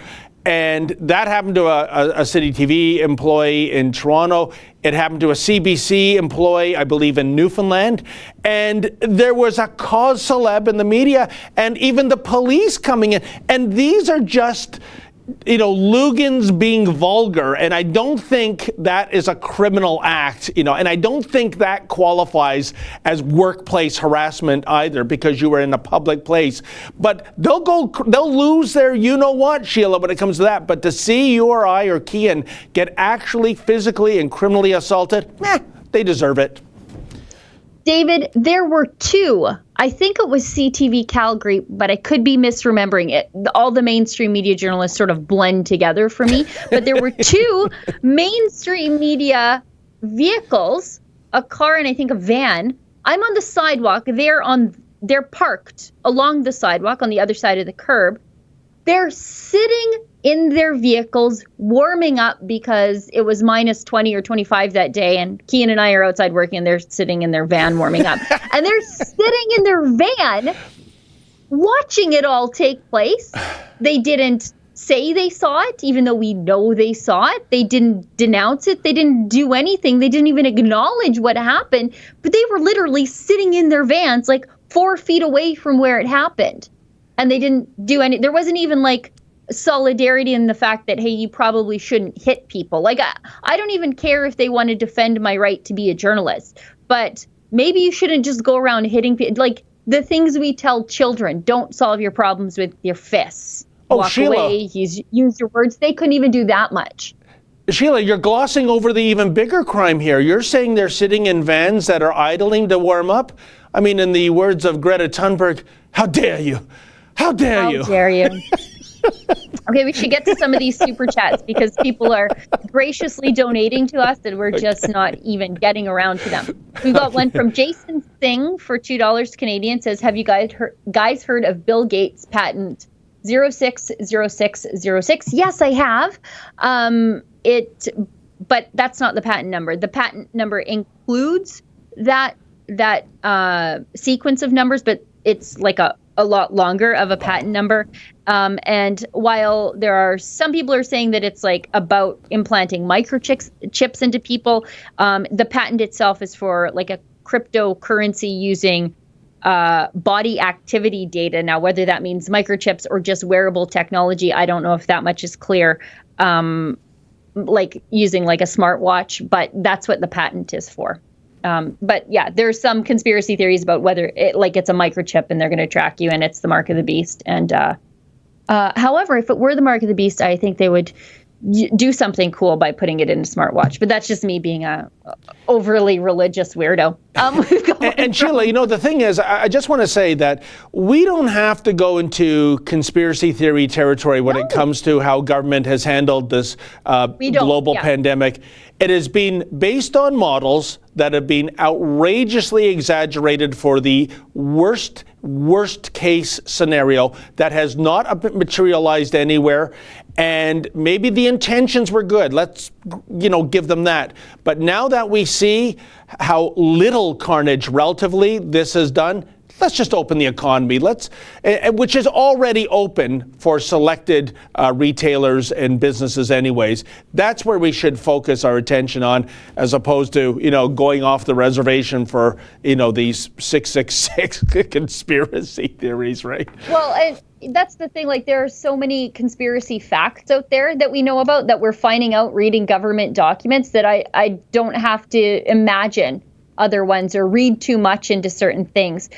And that happened to a City TV employee in Toronto. It happened to a CBC employee, I believe, in Newfoundland. And there was a cause celeb in the media and even the police coming in. And these are just, Lugans being vulgar. And I don't think that is a criminal act, and I don't think that qualifies as workplace harassment either, because you were in a public place. But they'll lose their you-know-what, Sheila, when it comes to that. But to see you or I or Kian get actually physically and criminally assaulted, they deserve it. David, there were two. I think it was CTV Calgary, but I could be misremembering it. All the mainstream media journalists sort of blend together for me. But there were two mainstream media vehicles, a car and I think a van. I'm on the sidewalk. They're parked along the sidewalk on the other side of the curb. They're sitting in their vehicles, warming up because it was minus 20 or 25 that day. And Kian and I are outside working, and they're sitting in their van warming up. And they're sitting in their van watching it all take place. They didn't say they saw it, even though we know they saw it. They didn't denounce it. They didn't do anything. They didn't even acknowledge what happened. But they were literally sitting in their vans like 4 feet away from where it happened. And they didn't do any. There wasn't even like solidarity in the fact that, hey, you probably shouldn't hit people. Like, I don't even care if they want to defend my right to be a journalist, but maybe you shouldn't just go around hitting people. Like the things we tell children, don't solve your problems with your fists. Walk Sheila, away, use your words. They couldn't even do that much. Sheila, you're glossing over the even bigger crime here. You're saying they're sitting in vans that are idling to warm up? I mean, in the words of Greta Thunberg, how dare you? How dare you? How dare you? Okay, we should get to some of these super chats because people are graciously donating to us and we're just not even getting around to them. We've got one from Jason Singh for $2 Canadian says, have you guys heard of Bill Gates' patent 060606? Yes, I have. But that's not the patent number. The patent number includes that sequence of numbers, but it's like a lot longer of a patent number. And while there are some people are saying that it's like about implanting microchips into people, the patent itself is for like a cryptocurrency using body activity data. Now, whether that means microchips or just wearable technology, I don't know if that much is clear. Like using like a smartwatch, but that's what the patent is for. But yeah, there's some conspiracy theories about whether it's a microchip and they're going to track you and it's the mark of the beast. And however, if it were the mark of the beast, I think they would do something cool by putting it in a smartwatch. But that's just me being a overly religious weirdo. And Sheila, the thing is, I just want to say that we don't have to go into conspiracy theory territory when it comes to how government has handled this global pandemic. It has been based on models that have been outrageously exaggerated for the worst case scenario that has not materialized anywhere. And maybe the intentions were good. Let's, give them that. But now that we see how little carnage relatively this has done, let's just open the economy. Which is already open for selected retailers and businesses anyways. That's where we should focus our attention on, as opposed to, going off the reservation for, these 666 conspiracy theories, right? Well, and that's the thing. Like, there are so many conspiracy facts out there that we know about that we're finding out reading government documents that I don't have to imagine other ones or read too much into certain things.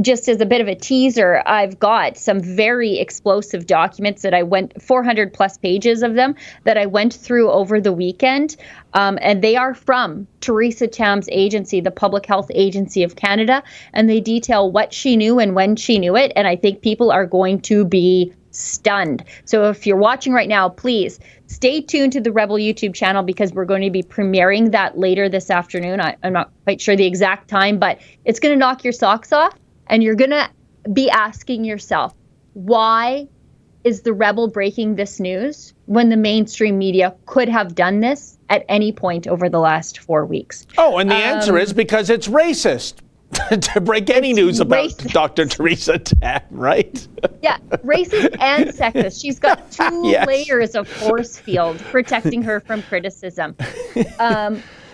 Just as a bit of a teaser, I've got some very explosive documents that I 400 plus pages of them that I went through over the weekend. And they are from Theresa Tam's agency, the Public Health Agency of Canada. And they detail what she knew and when she knew it. And I think people are going to be stunned. So if you're watching right now, please stay tuned to the Rebel YouTube channel, because we're going to be premiering that later this afternoon. I'm not quite sure the exact time, but it's going to knock your socks off. And you're going to be asking yourself, why is the Rebel breaking this news when the mainstream media could have done this at any point over the last 4 weeks? Oh, and the answer is because it's racist to break any news about Dr. Theresa Tam, right? Yeah, racist and sexist. She's got two layers of force field protecting her from criticism.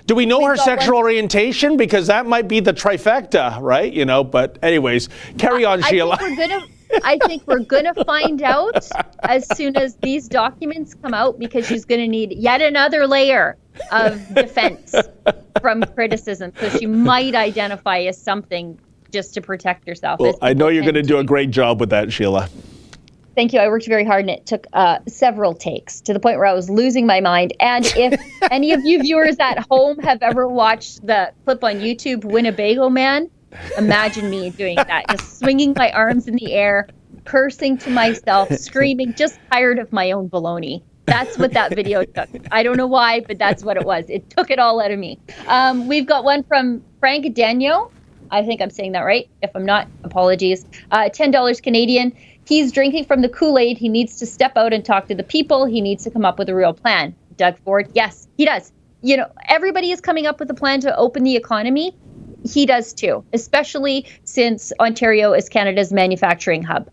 Do we know her sexual orientation? Because that might be the trifecta, right? But anyways, carry on, Sheila. I think we're gonna find out as soon as these documents come out, because she's gonna need yet another layer of defense from criticism. So she might identify as something just to protect herself. Well, I know you're going to do a great job with that, Sheila. Thank you. I worked very hard, and it took several takes to the point where I was losing my mind. And if any of you viewers at home have ever watched the clip on YouTube, Winnebago Man, imagine me doing that, just swinging my arms in the air, cursing to myself, screaming, just tired of my own baloney. That's what that video took. I don't know why, but that's what it was. It took it all out of me. We've got one from Frank Daniel. I think I'm saying that right. If I'm not, apologies. $10 Canadian. He's drinking from the Kool-Aid. He needs to step out and talk to the people. He needs to come up with a real plan. Doug Ford, yes, he does. Everybody is coming up with a plan to open the economy. He does too, especially since Ontario is Canada's manufacturing hub.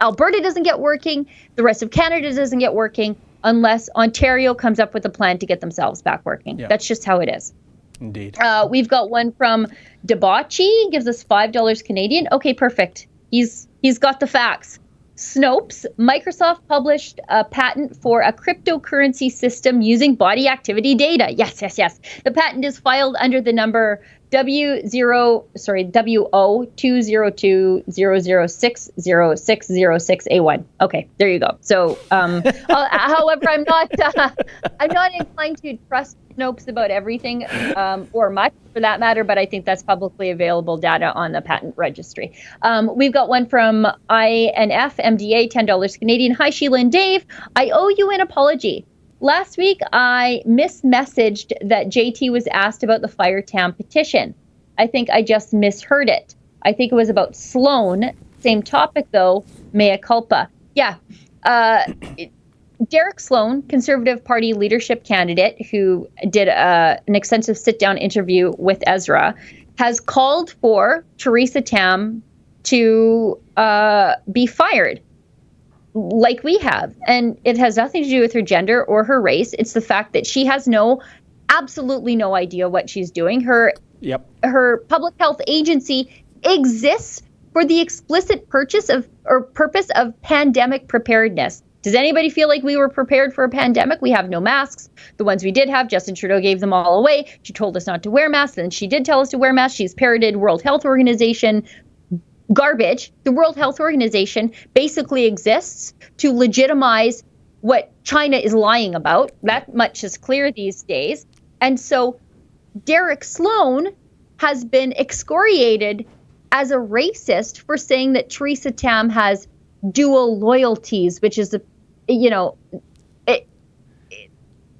Alberta doesn't get working. The rest of Canada doesn't get working unless Ontario comes up with a plan to get themselves back working. Yeah. That's just how it is. Indeed. We've got one from Debauchy, gives us $5 Canadian. Okay, perfect. He's got the facts. Snopes, Microsoft published a patent for a cryptocurrency system using body activity data. Yes. The patent is filed under the number WO20200600606A1. Okay, there you go. So, however, I'm not inclined to trust Snopes about everything, or much for that matter, but I think that's publicly available data on the patent registry. We've got one from INF MDA, $10 Canadian. Hi, Sheila and Dave. I owe you an apology. Last week, I mismessaged that JT was asked about the Fire Tam petition. I think I just misheard it. I think it was about Sloan. Same topic, though. Mea culpa. Yeah. Derek Sloan, Conservative Party leadership candidate who did an extensive sit-down interview with Ezra, has called for Theresa Tam to be fired, like we have. And it has nothing to do with her gender or her race. It's the fact that she has absolutely no idea what she's doing. Her public health agency exists for the explicit purpose of pandemic preparedness. Does anybody feel like we were prepared for a pandemic? We have no masks. The ones we did have, Justin Trudeau gave them all away. She told us not to wear masks, and she did tell us to wear masks. She's parroted World Health Organization garbage. The World Health Organization basically exists to legitimize what China is lying about. That much is clear these days. And so Derek Sloan has been excoriated as a racist for saying that Theresa Tam has dual loyalties, which is,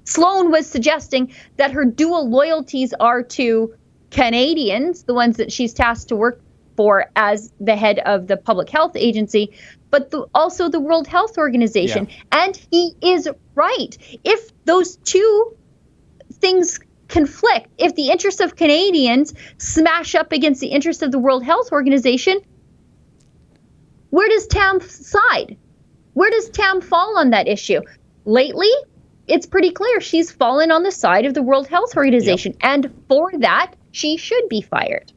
Sloan was suggesting that her dual loyalties are to Canadians, the ones that she's tasked to work for as the head of the public health agency, but also the World Health Organization. Yeah. And he is right. If those two things conflict, if the interests of Canadians smash up against the interests of the World Health Organization, where does Tam side? Where does Tam fall on that issue? Lately, it's pretty clear she's fallen on the side of the World Health Organization. Yep. And for that, she should be fired.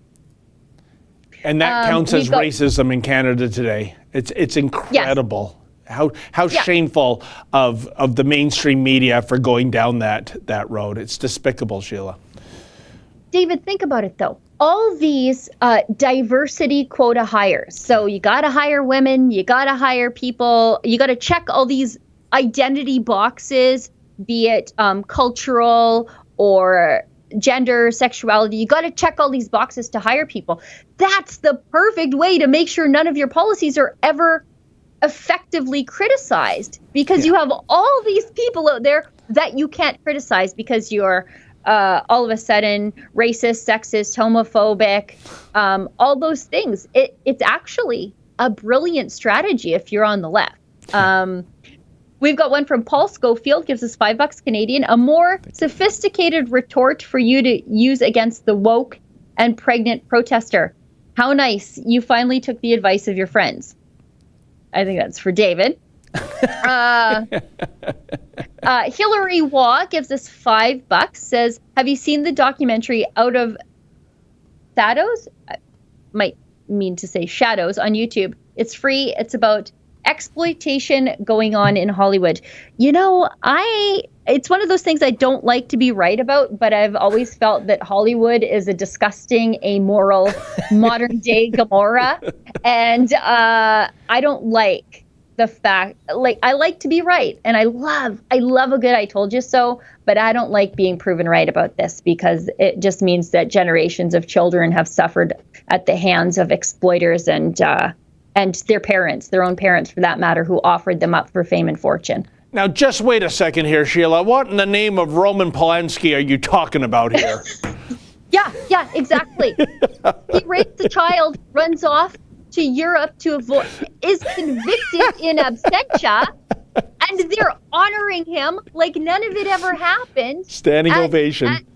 And that counts as racism in Canada today. It's incredible. Yes. How shameful of the mainstream media for going down that road. It's despicable, Sheila. David, think about it, though. All these diversity quota hires. So you got to hire women, you got to hire people, you got to check all these identity boxes, be it cultural or gender, sexuality. You got to check all these boxes to hire people. That's the perfect way to make sure none of your policies are ever effectively criticized, because you have all these people out there that you can't criticize because you're all of a sudden racist, sexist, homophobic, all those things. It's actually a brilliant strategy if you're on the left. We've got one from Paul Schofield, gives us $5 Canadian, a more sophisticated retort for you to use against the woke and pregnant protester. How nice. You finally took the advice of your friends. I think that's for David. Hillary Waugh gives us $5, says, have you seen the documentary Out of Shadows? I might mean to say Shadows on YouTube. It's free. It's about exploitation going on in Hollywood. It's one of those things I don't like to be right about, but I've always felt that Hollywood is a disgusting, amoral, modern day Gomorrah. And I don't like the fact, I like to be right. And I love a good I told you so, but I don't like being proven right about this, because it just means that generations of children have suffered at the hands of exploiters and their parents, their own parents for that matter, who offered them up for fame and fortune. Now, just wait a second here, Sheila. What in the name of Roman Polanski are you talking about here? Yeah, exactly. He rapes a child, runs off to Europe to avoid, is convicted in absentia, and they're honoring him like none of it ever happened. Standing ovation.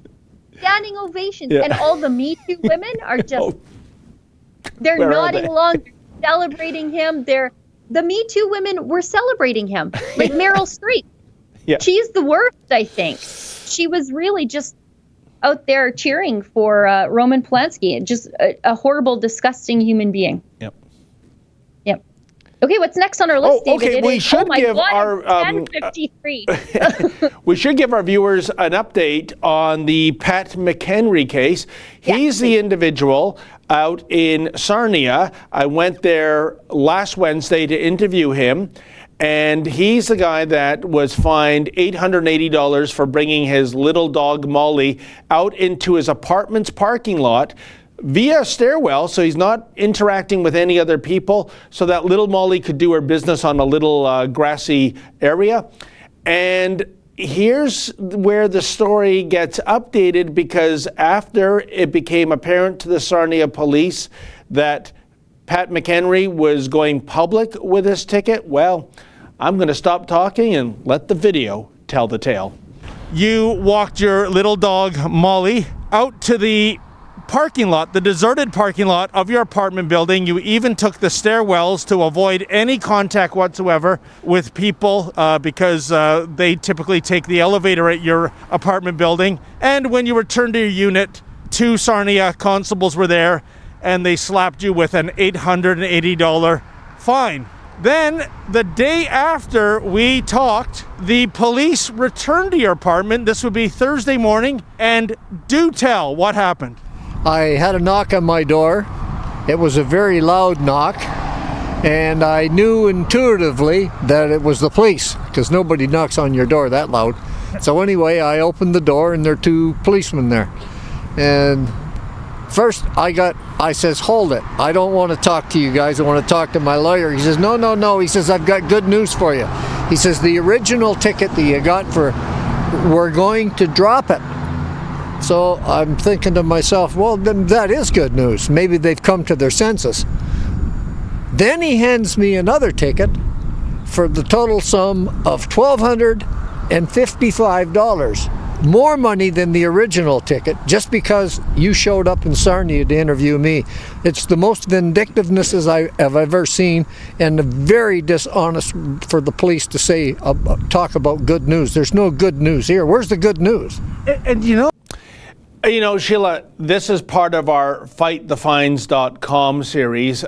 Standing ovations. Yeah. And all the Me Too women are just, they're nodding along, celebrating him. The Me Too women were celebrating him, like Meryl Streep. Yeah. She's the worst, I think. She was really just out there cheering for Roman Polanski, just a horrible, disgusting human being. Yep. Okay, what's next on our list, David? Okay, we should give our 10:53. We should give our viewers an update on the Pat McHenry case. He's the individual out in Sarnia. I went there last Wednesday to interview him, and he's the guy that was fined $880 for bringing his little dog Molly out into his apartment's parking lot via stairwell, so he's not interacting with any other people, so that little Molly could do her business on a little grassy area. And here's where the story gets updated, because after it became apparent to the Sarnia police that Pat McHenry was going public with his ticket, well, I'm going to stop talking and let the video tell the tale. You walked your little dog, Molly, out to the parking lot, the deserted parking lot of your apartment building. You even took the stairwells to avoid any contact whatsoever with people because they typically take the elevator at your apartment building. And when you returned to your unit, 2 Sarnia constables were there and they slapped you with an $880 fine. Then, the day after we talked, the police returned to your apartment. This would be Thursday morning. And do tell, what happened? I had a knock on my door. It was a very loud knock. And I knew intuitively that it was the police, because nobody knocks on your door that loud. So anyway, I opened the door and there are 2 policemen there. And first I says, hold it. I don't want to talk to you guys. I want to talk to my lawyer. He says, no. He says, I've got good news for you. He says, the original ticket that you got we're going to drop it. So I'm thinking to myself, well, then that is good news. Maybe they've come to their senses. Then he hands me another ticket for the total sum of $1,255. More money than the original ticket, just because you showed up in Sarnia to interview me. It's the most vindictiveness as I have ever seen, and very dishonest for the police to say, talk about good news. There's no good news here. Where's the good news? And you know, Sheila, this is part of our FightTheFines.com series.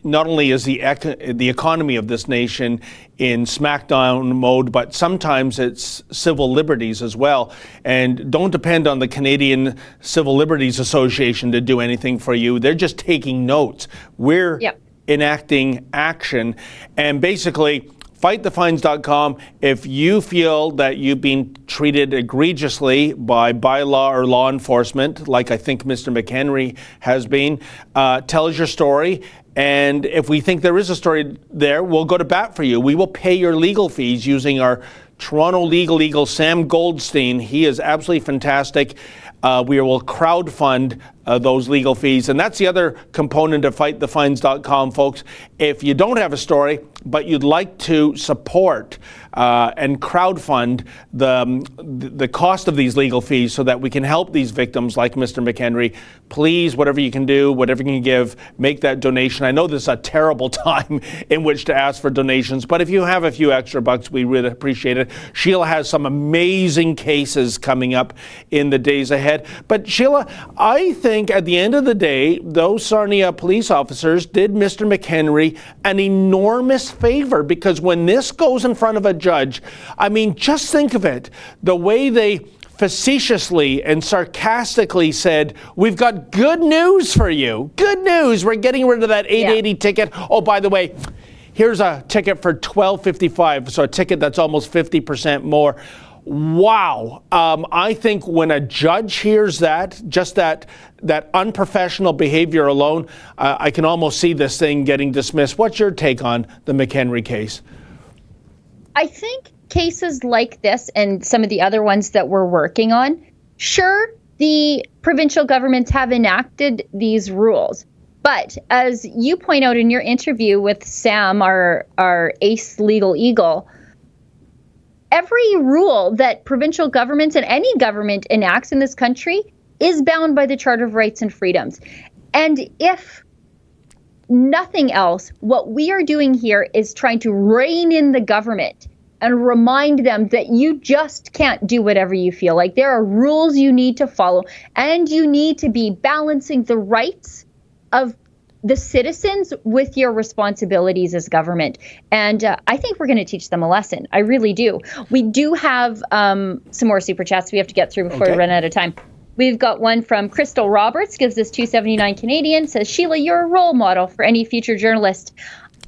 Not only is the economy of this nation in smackdown mode, but sometimes it's civil liberties as well. And don't depend on the Canadian Civil Liberties Association to do anything for you. They're just taking notes. We're enacting action. And basically, FightTheFines.com, if you feel that you've been treated egregiously by bylaw or law enforcement, like I think Mr. McHenry has been, tell us your story. And if we think there is a story there, we'll go to bat for you. We will pay your legal fees using our Toronto legal eagle, Sam Goldstein. He is absolutely fantastic. We will crowdfund those legal fees. And that's the other component of FightTheFines.com, folks. If you don't have a story, but you'd like to support and crowdfund the cost of these legal fees so that we can help these victims like Mr. McHenry, please, whatever you can do, whatever you can give, make that donation. I know this is a terrible time in which to ask for donations, but if you have a few extra bucks, we really appreciate it. Sheila has some amazing cases coming up in the days ahead. But Sheila, I think at the end of the day, those Sarnia police officers did Mr. McHenry an enormous favor, because when this goes in front of a judge, I mean, just think of it, the way they facetiously and sarcastically said, we've got good news for you. Good news. We're getting rid of that $880 ticket. Oh, by the way, here's a ticket for $12.55, so a ticket that's almost 50% more. Wow. I think when a judge hears that, just that unprofessional behavior alone, I can almost see this thing getting dismissed. What's your take on the McHenry case? I think cases like this and some of the other ones that we're working on, sure, the provincial governments have enacted these rules. But as you point out in your interview with Sam, our ace legal eagle, every rule that provincial governments and any government enacts in this country is bound by the Charter of Rights and Freedoms. And if nothing else, what we are doing here is trying to rein in the government and remind them that you just can't do whatever you feel like. There are rules you need to follow, and you need to be balancing the rights of the citizens with your responsibilities as government. And I think we're going to teach them a lesson. I really do. We do have some more super chats we have to get through before we run out of time. We've got one from Crystal Roberts, gives us $2.79 Canadian, says, Sheila, you're a role model for any future journalist.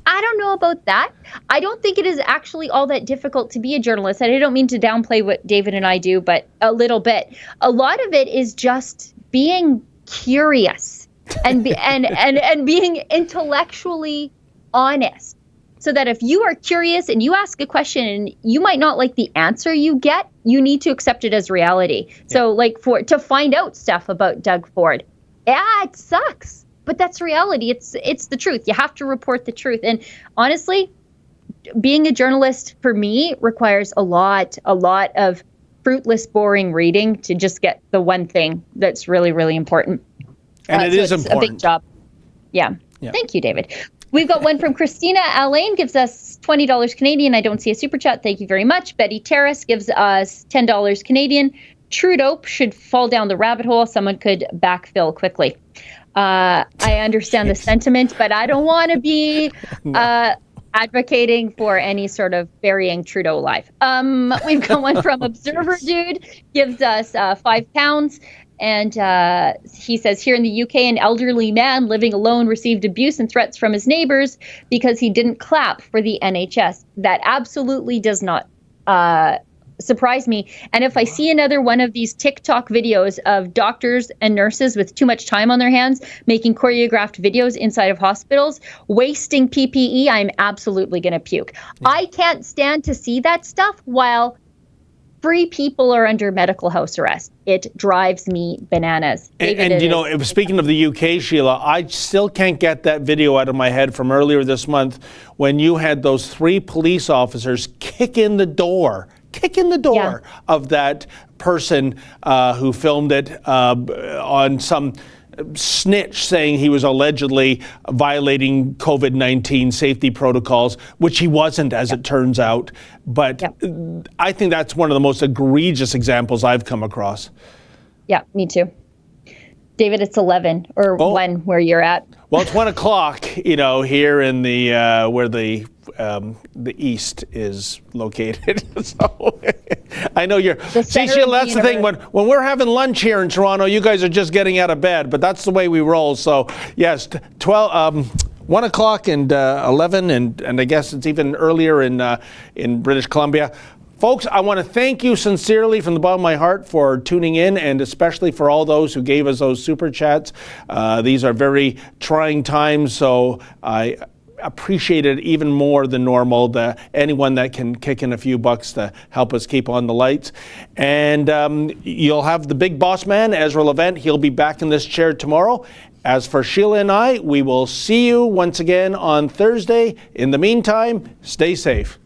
I don't know about that. I don't think it is actually all that difficult to be a journalist. And I don't mean to downplay what David and I do, but a little bit. A lot of it is just being curious and being intellectually honest. so that if you are curious and you ask a question and you might not like the answer you get, you need to accept it as reality. Yeah. So like to find out stuff about Doug Ford, yeah, it sucks, but that's reality. It's the truth. You have to report the truth. And honestly, being a journalist for me requires a lot of fruitless, boring reading to just get the one thing that's really, really important. And it is important. A big job. Yeah. Thank you, David. We've got one from Christina Alain, gives us $20 Canadian. I don't see a super chat. Thank you very much. Betty Terrace gives us $10 Canadian. Trudeau should fall down the rabbit hole. Someone could backfill quickly. I understand the sentiment, but I don't want to be advocating for any sort of burying Trudeau alive. We've got one from Observer Dude, gives us £5. And he says, here in the UK, an elderly man living alone received abuse and threats from his neighbors because he didn't clap for the NHS. That absolutely does not surprise me. And if I see another one of these TikTok videos of doctors and nurses with too much time on their hands making choreographed videos inside of hospitals, wasting PPE, I'm absolutely going to puke. I can't stand to see that stuff while free people are under medical house arrest. It drives me bananas. And you know, speaking of the UK, Sheila, I still can't get that video out of my head from earlier this month when you had those 3 police officers kick in the door of that person who filmed it on some snitch saying he was allegedly violating COVID-19 safety protocols, which he wasn't, as it turns out. But I think that's one of the most egregious examples I've come across. Yeah, me too. David, it's 11 or 1 where you're at. Well, it's 1 o'clock, you know, here in the where the east is located. So I know you're. See, Sheila, that's the thing. When we're having lunch here in Toronto, you guys are just getting out of bed, but that's the way we roll. So yes, 1 o'clock and 11, and I guess it's even earlier in British Columbia. Folks, I want to thank you sincerely from the bottom of my heart for tuning in, and especially for all those who gave us those super chats. These are very trying times, so I appreciate it even more than normal. Anyone that can kick in a few bucks to help us keep on the lights. And you'll have the big boss man, Ezra Levent. He'll be back in this chair tomorrow. As for Sheila and I, we will see you once again on Thursday. In the meantime, stay safe.